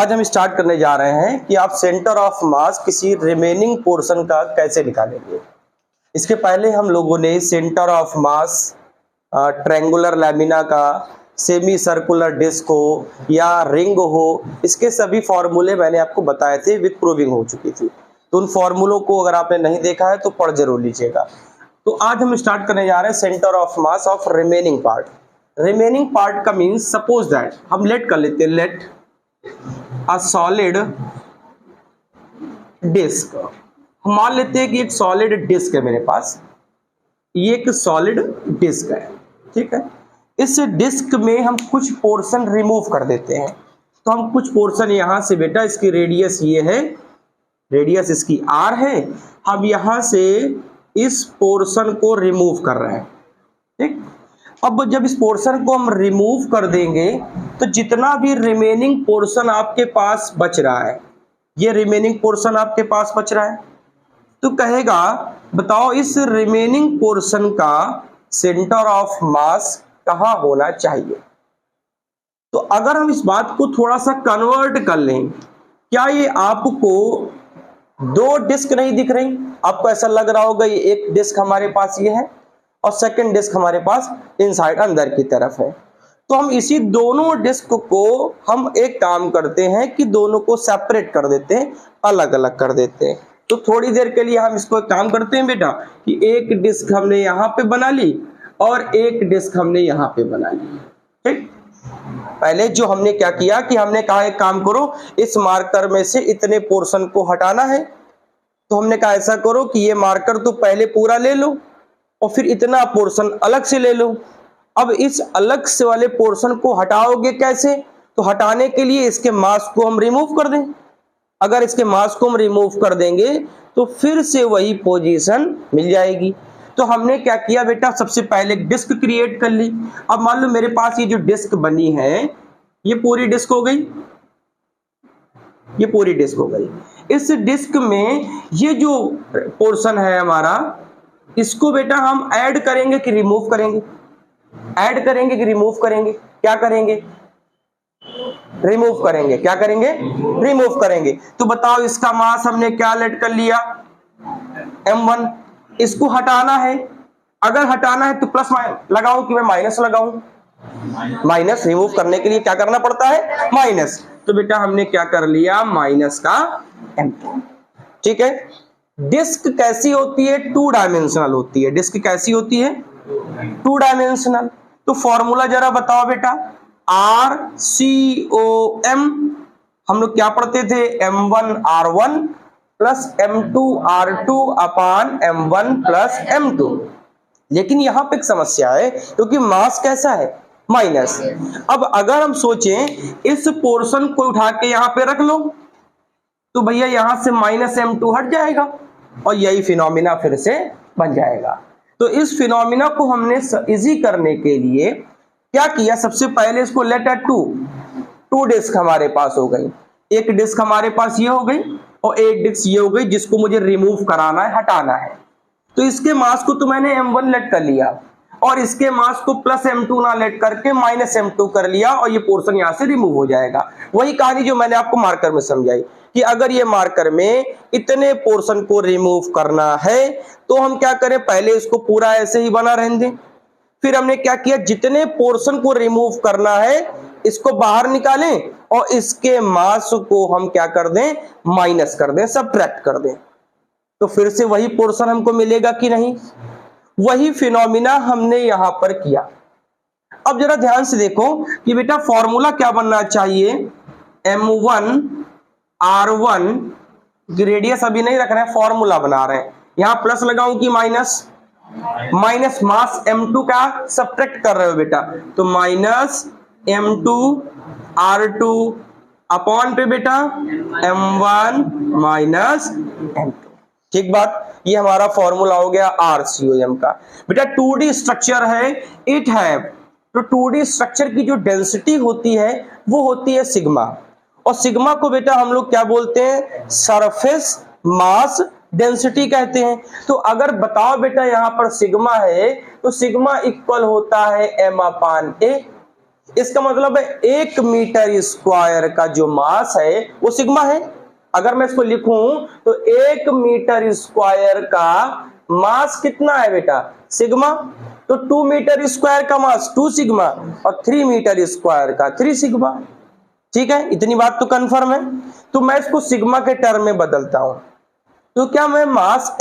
आज हम स्टार्ट करने जा रहे हैं कि आप सेंटर ऑफ मास किसी रिमेनिंग पोर्शन का कैसे निकालेंगे। इसके पहले हम लोगों ने centre of mass triangular lamina का, सेमी सर्कुलर डिस्क हो या रिंग हो, इसके सभी फॉर्मूले मैंने आपको बताए थे, विद प्रूविंग हो चुकी थी। तो उन फॉर्मूलों को अगर आपने नहीं देखा है तो पढ़ जरूर लीजिएगा। तो आज हम स्टार्ट करने जा रहे हैं centre of mass of remaining part. Remaining part का मीन्स सपोज दैट हम लेट कर लेते हैं, लेट अ सॉलिड डिस्क। हम मान लेते हैं कि एक सॉलिड डिस्क है मेरे पास, ये एक सॉलिड डिस्क है, ठीक है। इस डिस्क में हम कुछ पोर्शन रिमूव कर देते हैं। तो हम कुछ पोर्शन यहां से, बेटा इसकी रेडियस ये है, रेडियस इसकी r है, हम यहां से इस पोर्शन को रिमूव कर रहे हैं, ठीक। अब जब इस पोर्शन को हम रिमूव कर देंगे तो जितना भी रिमेनिंग पोर्शन आपके पास बच रहा है, ये रिमेनिंग पोर्शन आपके पास बच रहा है, तो कहेगा बताओ इस रिमेनिंग पोर्शन का सेंटर ऑफ मास कहां होना चाहिए। तो अगर हम इस बात को थोड़ा सा कन्वर्ट कर लें, क्या ये आपको दो डिस्क नहीं दिख रही? आपको ऐसा लग रहा होगा ये एक डिस्क हमारे पास ये है और सेकंड डिस्क हमारे पास इनसाइड अंदर की तरफ है। तो हम इसी दोनों डिस्क को हम एक काम करते हैं कि दोनों को सेपरेट कर देते हैं, अलग अलग कर देते हैं। तो थोड़ी देर के लिए हम इसको एक काम करते हैं बेटा कि एक डिस्क हमने यहाँ पे बना ली और एक डिस्क हमने यहाँ पे बना ली, ठीक। पहले जो हमने क्या किया कि हमने कहा एक काम करो, इस मार्कर में से इतने पोर्शन को हटाना है। तो हमने कहा ऐसा करो कि ये मार्कर तो पहले पूरा ले लो और फिर इतना पोर्शन अलग से ले लो। अब इस अलग से वाले पोर्शन को हटाओगे कैसे? तो हटाने के लिए इसके मास को हम रिमूव कर दें। अगर इसके मास को हम रिमूव कर देंगे तो फिर से वही पोजीशन मिल जाएगी। तो हमने क्या किया बेटा, सबसे पहले एक डिस्क क्रिएट कर ली। अब मान लो मेरे पास ये जो डिस्क बनी है, ये पूरी डिस्क हो गई, ये पूरी डिस्क हो गई। इस डिस्क में ये जो पोर्शन है हमारा, इसको बेटा हम ऐड करेंगे कि रिमूव करेंगे? ऐड करेंगे कि रिमूव करेंगे? क्या करेंगे? रिमूव करेंगे। क्या करेंगे? रिमूव करेंगे। तो बताओ इसका मास हमने क्या लेट कर लिया? m1। इसको हटाना है, अगर हटाना है तो प्लस लगाऊं कि मैं माइनस लगाऊं? माइनस। रिमूव करने के लिए क्या करना पड़ता है? माइनस। तो बेटा हमने क्या कर लिया? माइनस का m2, ठीक है। डिस्क कैसी होती है? टू डायमेंशनल होती है। डिस्क कैसी होती है? Two dimensional. तो फॉर्मूला जरा बताओ बेटा। RCOM हम लोग क्या पढ़ते थे? M1R1 प्लस M2R2 अपान M1 प्लस M2। लेकिन यहां पे एक समस्या है क्योंकि मास कैसा है? माइनस। अब अगर हम सोचें इस पोर्शन को उठा के यहां पे रख लो तो भैया यहां से माइनस M2 हट जाएगा और यही फिनोमिना फिर से बन जाएगा। तो इस फिनोमिना को हमने इजी करने के लिए क्या किया, सबसे पहले इसको लेट एट टू डिस्क हमारे पास हो गई। एक डिस्क हमारे पास ये हो गई और एक डिस्क ये हो गई जिसको मुझे रिमूव कराना है, हटाना है। तो इसके मास को तो मैंने M1 लेट कर लिया और इसके मास को प्लस M2 ना लेट करके माइनस M2 कर लिया और ये पोर्शन यहां से रिमूव हो जाएगा। वही कहानी जो मैंने आपको मार्कर में समझाई कि अगर ये मार्कर में इतने पोर्शन को रिमूव करना है तो हम क्या करें, पहले इसको पूरा ऐसे ही बना रहने दें। फिर हमने क्या किया, जितने पोर्शन को रिमूव करना है इसको बाहर निकालें और इसके मास को हम क्या कर दें? माइनस कर दें, सबट्रैक्ट कर दें। तो फिर से वही पोर्शन हमको मिलेगा कि नहीं? वही फिनोमिना हमने यहां पर किया। अब जरा ध्यान से देखो कि बेटा फॉर्मूला क्या बनना चाहिए? M1R1 रेडियस अभी नहीं रख रहे हैं, फॉर्मूला बना रहे हैं। यहां प्लस लगाऊं कि माइनस? माइनस मास M2 का सब्ट्रैक्ट कर रहे हो बेटा, तो माइनस M2R2 अपॉन पे बेटा M1 माइनस M2, ठीक बात। ये हमारा फॉर्मूला हो गया RCOM का। बेटा 2D स्ट्रक्चर है, इट है, तो 2D स्ट्रक्चर की जो डेंसिटी होती है वो होती है सिग्मा, और सिग्मा को बेटा हम लोग क्या बोलते हैं? सरफेस मास डेंसिटी कहते हैं। तो अगर बताओ बेटा यहां पर सिग्मा है तो सिग्मा इक्वल होता है M/A। इसका मतलब है 1 मीटर स्क्वायर का जो मास है वो सिग्मा है। अगर मैं इसको लिखूं तो 1 मीटर स्क्वायर का मास कितना है बेटा, सिग्मा। तो 2 मीटर स्क्वायर का मास 2 सिग्मा और 3 मीटर स्क्वायर का 3 सिग्मा। ठीक है, इतनी बात तो कंफर्म है। तो मैं इसको सिग्मा के टर्म में बदलता हूं। तो क्या मैं मास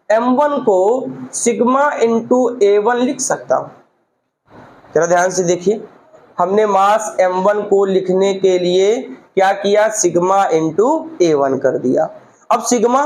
m1 को सिग्मा इंटू A1 लिख सकता हूं? जरा ध्यान से देखिए, हमने मास m1 को लिखने के लिए क्या किया, सिग्मा इंटू A1 कर दिया। अब सिग्मा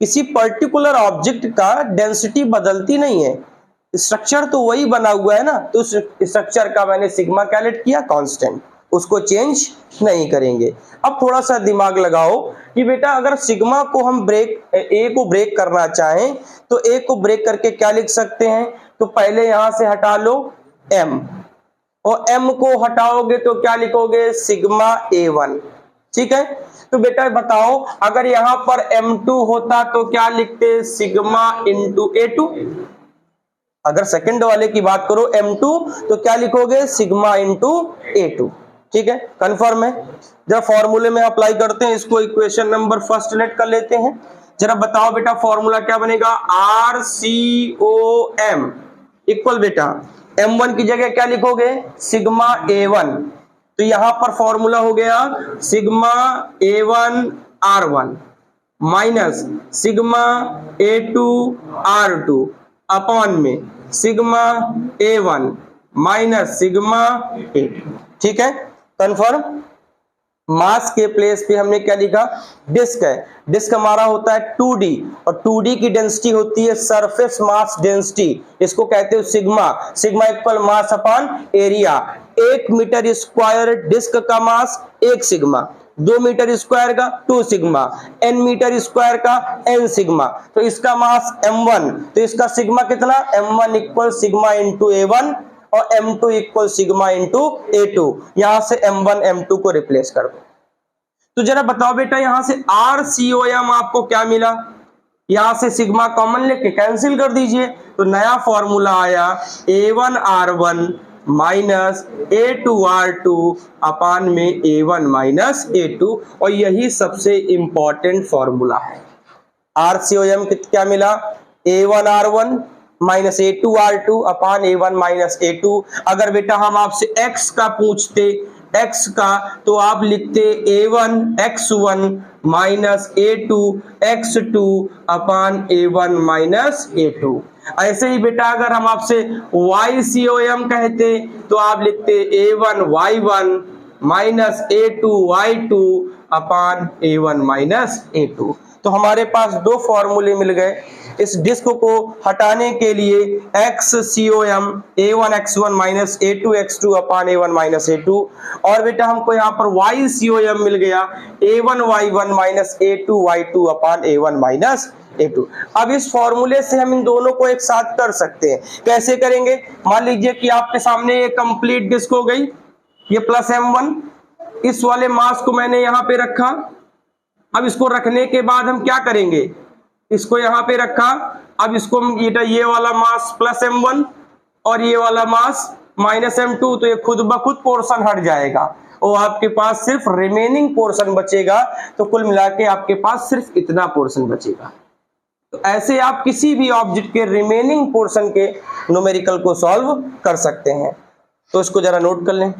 किसी पर्टिकुलर ऑब्जेक्ट का डेंसिटी बदलती नहीं है, स्ट्रक्चर तो वही बना हुआ है ना, तो उस स्ट्रक्चर का मैंने सिग्मा क्या लेट किया, कांस्टेंट, उसको चेंज नहीं करेंगे। अब थोड़ा सा दिमाग लगाओ कि बेटा अगर सिग्मा को हम ए को ब्रेक करना चाहें तो ए को ब्रेक करके क्या लिख सकते हैं, तो पहले यहां से हटा लो m, और m को हटाओगे तो क्या लिखोगे, सिग्मा A1। ठीक है, तो बेटा बताओ अगर यहां पर m2 होता तो क्या लिखते, सिग्मा इंटू A2। अगर सेकंड वाले की बात करो m2 तो क्या लिखोगे, सिग्मा इंटू A2। ठीक है, कंफर्म है। जरा फॉर्मूले में अप्लाई करते हैं इसको, इक्वेशन नंबर फर्स्ट लेट कर लेते हैं। जरा बताओ बेटा फॉर्मूला क्या बनेगा, RCOM इक्वल बेटा m1 की जगह क्या लिखोगे, सिग्मा A1। तो यहां पर फॉर्मूला हो गया sigma A1 R1 minus sigma A2 R2 upon में sigma A1 minus sigma A2। ठीक है, कंफर्म। मास के प्लेस पे हमने क्या लिखा, डिस्क है, डिस्क हमारा होता है 2D और 2D की डेंसिटी होती है सरफेस मास डेंसिटी, इसको कहते हैं sigma. Sigma equal mass upon area. 1 metre square disc का मास 1 सिग्मा, 2 मीटर स्क्वायर का 2 सिग्मा, n मीटर स्क्वायर का n सिग्मा। तो इसका मास m1, तो इसका सिग्मा कितना, m1 equal sigma into A1 और m2 equal sigma into A2। यहां से m1 m2 को रिप्लेस कर दो। तो जरा बताओ बेटा यहां से RCOM आपको क्या मिला, यहां से सिग्मा कॉमन लेके कैंसिल कर दीजिए, तो नया फॉर्मूला आया A1 R1 minus A2 R2 अपान में A1 माइनस A2, और यही सबसे इंपॉर्टेंट फॉर्मूला है। RCOM क्या मिला, A1 R1 minus A2 R2 अपान A1 माइनस A2। अगर बेटा हम आपसे x का पूछते, x का, तो आप लिखते A1 x1 minus A2 x2 अपान A1 माइनस A2। ऐसे ही बेटा अगर हम आपसे YCOM कहते तो आप लिखते A1 Y1 minus A2 Y2 अपान A1 माइनस A2। तो हमारे पास दो फॉर्मूले मिल गए। इस डिस्क को हटाने के लिए XCOM A1 x1 minus A2 x2 अपान A1 माइनस A2, और बेटा हमको यहाँ पर YCOM मिल गया A1 Y1 minus A2 Y2 अपान A1 माइनस A2। अब इस फॉर्मूले से हम इन दोनों को एक साथ कर सकते हैं। कैसे करेंगे, मान लीजिए कि आपके सामने ये कंप्लीट डिस्क हो गई, ये प्लस m1, इस वाले मास को मैंने यहाँ पे रखा। अब इसको रखने के बाद हम क्या करेंगे, इसको यहाँ पे रखा, अब इसको ये वाला मास प्लस m1 और ये वाला मास माइनस m2, तो ये खुद ब खुद पोर्शन हट जाएगा और आपके पास सिर्फ रिमेनिंग पोर्शन बचेगा। तो कुल मिला के आपके पास सिर्फ इतना पोर्शन बचेगा। तो ऐसे आप किसी भी ऑब्जेक्ट के रिमेनिंग पोर्शन के न्यूमेरिकल को सॉल्व कर सकते हैं। तो इसको जरा नोट कर लें।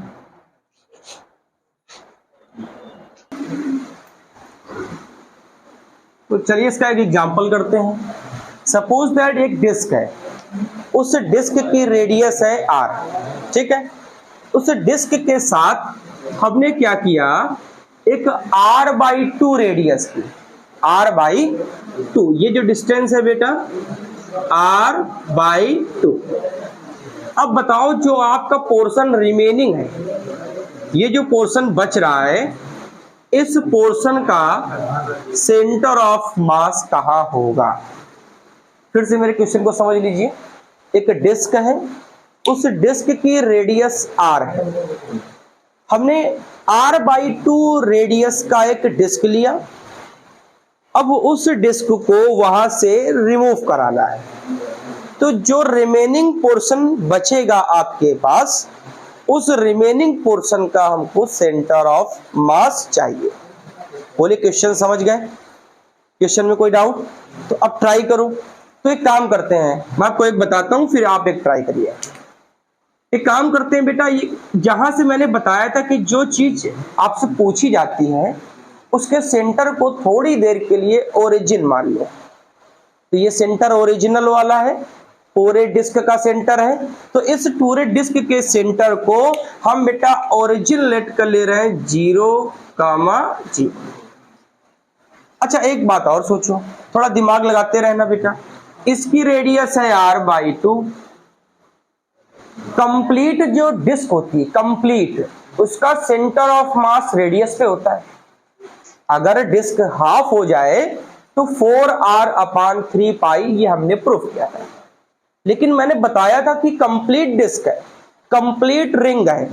तो चलिए इसका एक एग्जांपल करते हैं। सपोज दैट एक डिस्क है, उस डिस्क की रेडियस है r। ठीक है, उस डिस्क के साथ हमने क्या किया, एक r/2 रेडियस की, r/2, ये जो डिस्टेंस है बेटा r/2। अब बताओ जो आपका पोर्शन रिमेनिंग है, ये जो पोर्शन बच रहा है, इस पोर्शन का सेंटर ऑफ मास कहां होगा। फिर से मेरे क्वेश्चन को समझ लीजिए। एक डिस्क है, उस डिस्क की रेडियस r है, हमने r/2 रेडियस का एक डिस्क लिया। अब उस डिस्क को वहां से रिमूव कराना है। तो जो रिमेनिंग पोर्शन बचेगा आपके पास, उस रिमेनिंग पोर्शन का हमको सेंटर ऑफ मास चाहिए। बोले क्वेश्चन समझ गए? क्वेश्चन में कोई डाउट? तो अब ट्राई करो। तो एक काम करते हैं, मैं आपको एक बताता हूं, फिर आप एक ट्राई करिए। एक काम करते हैं बेटा, ये जहां से मैंने बताया था कि जो चीज आपसे पूछी जाती है उसके सेंटर को थोड़ी देर के लिए ओरिजिन मान लो। तो ये सेंटर ओरिजिनल वाला है, पूरे डिस्क का सेंटर है। तो इस पूरे डिस्क के सेंटर को हम बेटा ओरिजिन लेट कर ले रहे हैं 0,0। अच्छा एक बात और सोचो, थोड़ा दिमाग लगाते रहना बेटा। इसकी रेडियस है r/2। कंप्लीट जो डिस्क होती है, कंप्लीट, उसका सेंटर ऑफ मास रेडियस पे होता है। अगर डिस्क हाफ हो जाए तो 4r/3π, ये हमने प्रूफ किया था। लेकिन मैंने बताया था कि कंप्लीट डिस्क है, कंप्लीट रिंग है,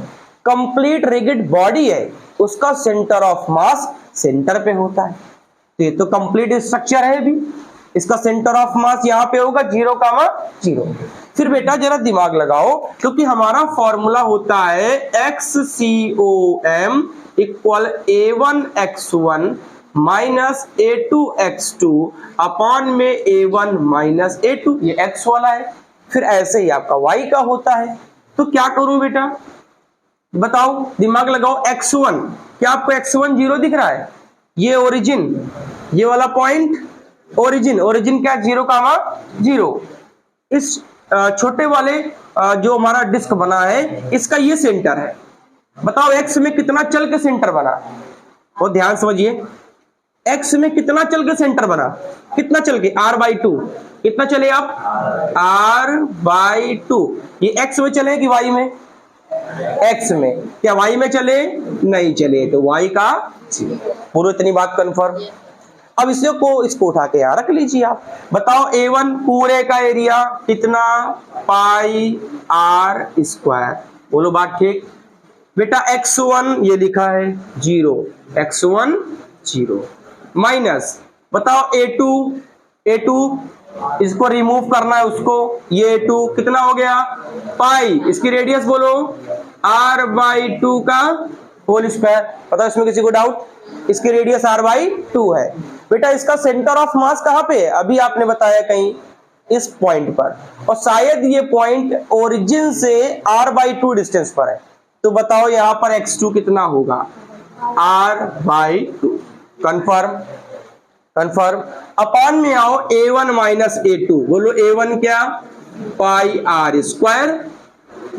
कंप्लीट रिगिड बॉडी है, उसका सेंटर ऑफ मास सेंटर पे होता है। तो ये तो कंप्लीट स्ट्रक्चर है भी, इसका सेंटर ऑफ मास यहाँ पे होगा 0,0। फिर बेटा जरा दिमाग लगाओ, क्योंकि हमारा फॉर्मूला होता है XCOM equal A1x1 minus A2x2 upon में A1 माइनस A2, ये x वाला है। फिर ऐसे ही आपका y का होता है। तो क्या करूं बेटा, बताओ, दिमाग लगाओ। x1, क्या आपको x1 0 दिख रहा है? ये ओरिजिन, ये वाला पॉइंट ओरिजिन, ओरिजिन क्या 0,0। इस छोटे वाले जो हमारा डिस्क बना है, इसका ये सेंटर है। बताओ x में कितना चल के सेंटर बना? और ध्यान समझिए, x में कितना चल के सेंटर बना? कितना चल के? r/2। कितना चले आप? r/2। ये x में चले कि y में? x में। क्या y में चले? नहीं चले, तो y का 0। पूरी इतनी बात कंफर्म। अब इसको उठा के यहां रख लीजिए आप। बताओ A1 पूरे का एरिया कितना? πr²। बोलो बात ठीक? बेटा x1 ये लिखा है 0, x1 0 माइनस, बताओ A2 इसको रिमूव करना है उसको, ये A2 कितना हो गया? पाई, इसकी रेडियस बोलो r/2 का होल स्क्वायर। बताओ इसमें किसी को डाउट? इसकी रेडियस r/2 है। बेटा इसका सेंटर ऑफ मास कहां पे है? अभी आपने बताया कहीं इस पॉइंट पर, और शायद ये पॉइंट ओरिजिन से r/2 डिस्टेंस पर है। तो बताओ यहां पर x2 कितना होगा? r/2। कंफर्म? कंफर्म। अपॉन में आओ A1 माइनस A2। बोलो A1 क्या? πr²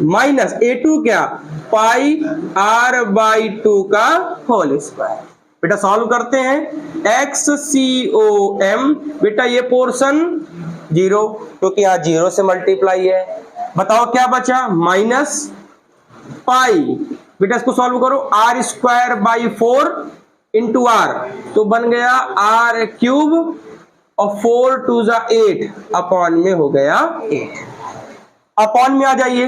माइनस A2 क्या? πr/2 का होल स्क्वायर। बेटा सॉल्व करते हैं। XCOM, बेटा ये पोर्शन 0, क्योंकि यहाँ 0 से मल्टीप्लाई है। बताओ क्या बचा? Minus pi. बेटा इसको सॉल्व करो, r²/4 इंटू r, तो बन गया r³ और 4 2 8 अपॉन में हो गया 8। अपॉन में आ जाइए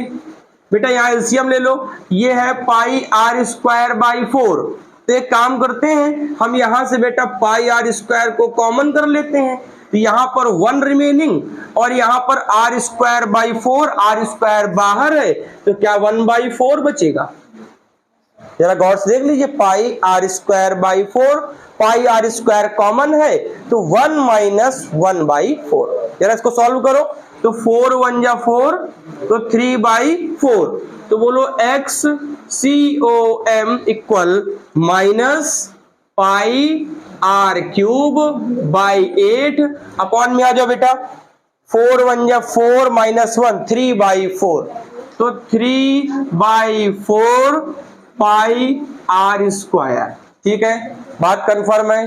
बेटा, यहाँ एलसीएम ले लो, ये है πr²/4। तो एक काम करते हैं, हम यहां से बेटा πr² को कॉमन कर लेते हैं। तो यहां पर 1 रिमेनिंग और यहां पर r²/4, r² बाहर है, तो क्या 1/4 बचेगा? जरा गौर से देख लीजिए, πr²/4, πr² कॉमन है, तो 1 माइनस 1/4। जरा इसको सॉल्व करो, तो 4 1 जा 4, तो 3/4। तो बोलो XCOM equal minus πr³/8 upon में आ जाओ बेटा, 4 1 जा 4 माइनस 1, 3/4। तो 3/4 πr²। ठीक है, बात कंफर्म है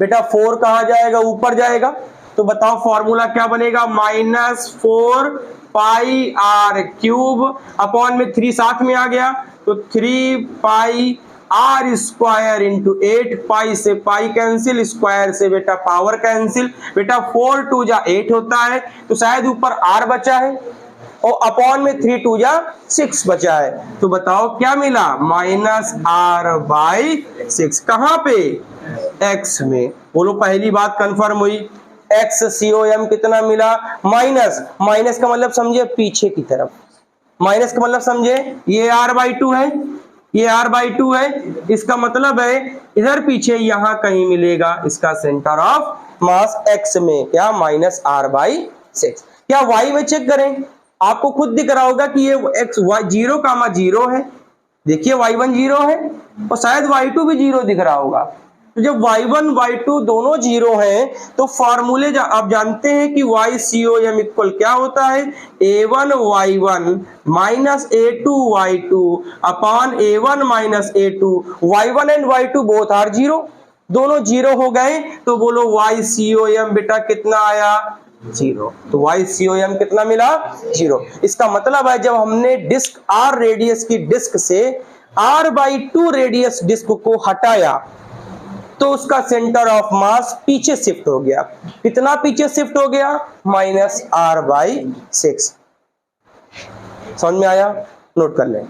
बेटा। 4 कहां जाएगा? ऊपर जाएगा। तो बताओ फॉर्मूला क्या बनेगा? -4 πr³ अपॉन में 3 साथ में आ गया, तो 3πr² इंटू 8। पाई से पाई कैंसिल, स्क्वायर से बेटा पावर कैंसिल। बेटा 4 2 जा 8 होता है, तो शायद ऊपर r बचा है, और अपॉन में 3 2 जा 6 बचा है। तो बताओ क्या मिला? -r/6। कहां पे? x में। बोलो पहली बात कंफर्म हुई, एक्स COM कितना मिला, माइनस, माइनस का मतलब समझे पीछे की तरफ, माइनस का मतलब समझे ये r/2 है, ये r/2 है, इसका मतलब है इधर पीछे यहां कहीं मिलेगा इसका सेंटर ऑफ मास x में, क्या -r/6। क्या y में चेक करें, आपको खुद दिख रहा होगा कि ये x y 0,0 है, देखिए y1 0 है और शायद y2 भी 0 दिख रहा होगा। तो जब y1 y2 दोनों 0 हैं तो फॉर्मूले आप जानते हैं कि YCOM इक्वल क्या होता है, A1 y1 minus A2 y2 upon A1 minus A2, y1 and y2 both are 0, दोनों 0 हो गए तो बोलो YCOM बेटा कितना आया, 0। तो YCOM कितना मिला, 0। इसका मतलब है जब हमने डिस्क R रेडियस की डिस्क से r/2 रेडियस डिस्क को हटाया तो उसका सेंटर ऑफ मास पीछे शिफ्ट हो गया, कितना पीछे शिफ्ट हो गया, -r/6। समझ में आया, नोट कर लें।